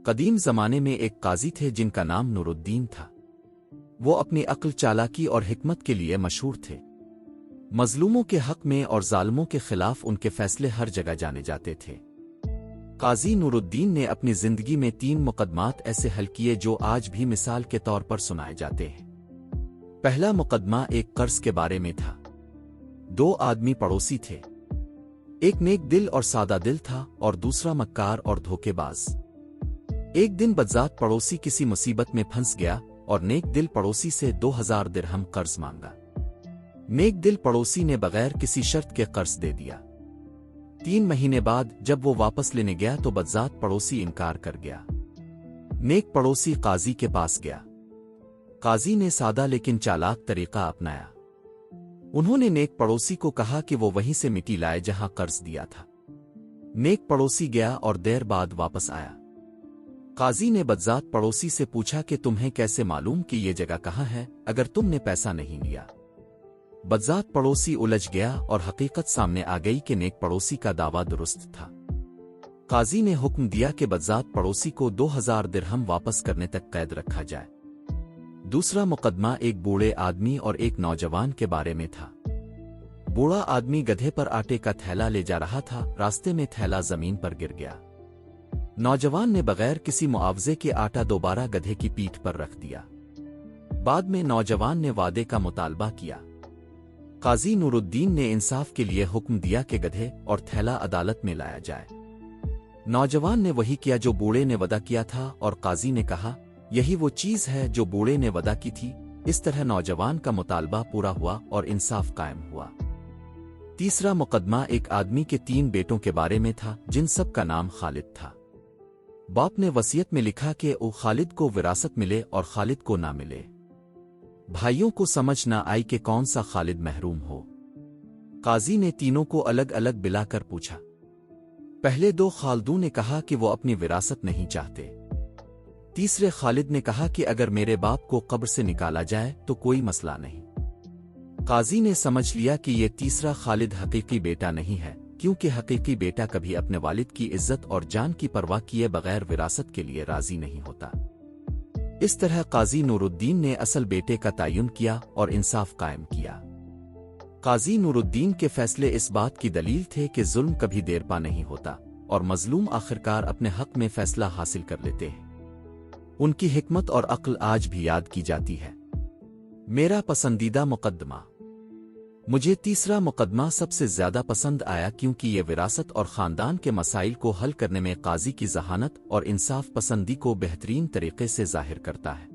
قدیم زمانے میں ایک قاضی تھے جن کا نام نورالدین تھا۔ وہ اپنی عقل، چالاکی اور حکمت کے لیے مشہور تھے۔ مظلوموں کے حق میں اور ظالموں کے خلاف ان کے فیصلے ہر جگہ جانے جاتے تھے۔ قاضی نورالدین نے اپنی زندگی میں 3 مقدمات ایسے حل کیے جو آج بھی مثال کے طور پر سنائے جاتے ہیں۔ پہلا مقدمہ ایک قرض کے بارے میں تھا۔ 2 آدمی پڑوسی تھے، ایک نیک دل اور سادہ دل تھا اور دوسرا مکار اور دھوکے باز۔ ایک دن بدذات پڑوسی کسی مصیبت میں پھنس گیا اور نیک دل پڑوسی سے 2000 درہم قرض مانگا۔ نیک دل پڑوسی نے بغیر کسی شرط کے قرض دے دیا۔ 3 مہینے بعد جب وہ واپس لینے گیا تو بدذات پڑوسی انکار کر گیا۔ نیک پڑوسی قاضی کے پاس گیا۔ قاضی نے سادہ لیکن چالاک طریقہ اپنایا۔ انہوں نے نیک پڑوسی کو کہا کہ وہ وہیں سے مٹی لائے جہاں قرض دیا تھا۔ نیک پڑوسی گیا اور دیر بعد واپس آیا۔ قاضی نے بدذات پڑوسی سے پوچھا کہ تمہیں کیسے معلوم کہ یہ جگہ کہاں ہے اگر تم نے پیسہ نہیں لیا؟ بدذات پڑوسی الجھ گیا اور حقیقت سامنے آ گئی کہ نیک پڑوسی کا دعویٰ درست تھا۔ قاضی نے حکم دیا کہ بدذات پڑوسی کو 2000 درہم واپس کرنے تک قید رکھا جائے۔ دوسرا مقدمہ ایک بوڑھے آدمی اور ایک نوجوان کے بارے میں تھا۔ بوڑھا آدمی گدھے پر آٹے کا تھیلا لے جا رہا تھا، راستے میں تھیلا زمین پر گر گیا۔ نوجوان نے بغیر کسی معاوضے کے آٹا دوبارہ گدھے کی پیٹھ پر رکھ دیا۔ بعد میں نوجوان نے وعدے کا مطالبہ کیا۔ قاضی نورالدین نے انصاف کے لیے حکم دیا کہ گدھے اور تھیلا عدالت میں لایا جائے۔ نوجوان نے وہی کیا جو بوڑھے نے وعدہ کیا تھا اور قاضی نے کہا یہی وہ چیز ہے جو بوڑھے نے وعدہ کی تھی۔ اس طرح نوجوان کا مطالبہ پورا ہوا اور انصاف قائم ہوا۔ تیسرا مقدمہ ایک آدمی کے 3 بیٹوں کے بارے میں تھا جن سب کا نام خالد تھا۔ باپ نے وصیت میں لکھا کہ خالد کو وراثت ملے اور خالد کو نہ ملے۔ بھائیوں کو سمجھ نہ آئی کہ کون سا خالد محروم ہو۔ قاضی نے تینوں کو الگ الگ بلا کر پوچھا۔ پہلے 2 خالدوں نے کہا کہ وہ اپنی وراثت نہیں چاہتے۔ تیسرے خالد نے کہا کہ اگر میرے باپ کو قبر سے نکالا جائے تو کوئی مسئلہ نہیں۔ قاضی نے سمجھ لیا کہ یہ تیسرا خالد حقیقی بیٹا نہیں ہے، کیونکہ حقیقی بیٹا کبھی اپنے والد کی عزت اور جان کی پرواہ کیے بغیر وراثت کے لیے راضی نہیں ہوتا۔ اس طرح قاضی نورالدین نے اصل بیٹے کا تعین کیا اور انصاف قائم کیا۔ قاضی نورالدین کے فیصلے اس بات کی دلیل تھے کہ ظلم کبھی دیر پا نہیں ہوتا اور مظلوم آخرکار اپنے حق میں فیصلہ حاصل کر لیتے ہیں۔ ان کی حکمت اور عقل آج بھی یاد کی جاتی ہے۔ میرا پسندیدہ مقدمہ، مجھے تیسرا مقدمہ سب سے زیادہ پسند آیا کیونکہ یہ وراثت اور خاندان کے مسائل کو حل کرنے میں قاضی کی ذہانت اور انصاف پسندی کو بہترین طریقے سے ظاہر کرتا ہے۔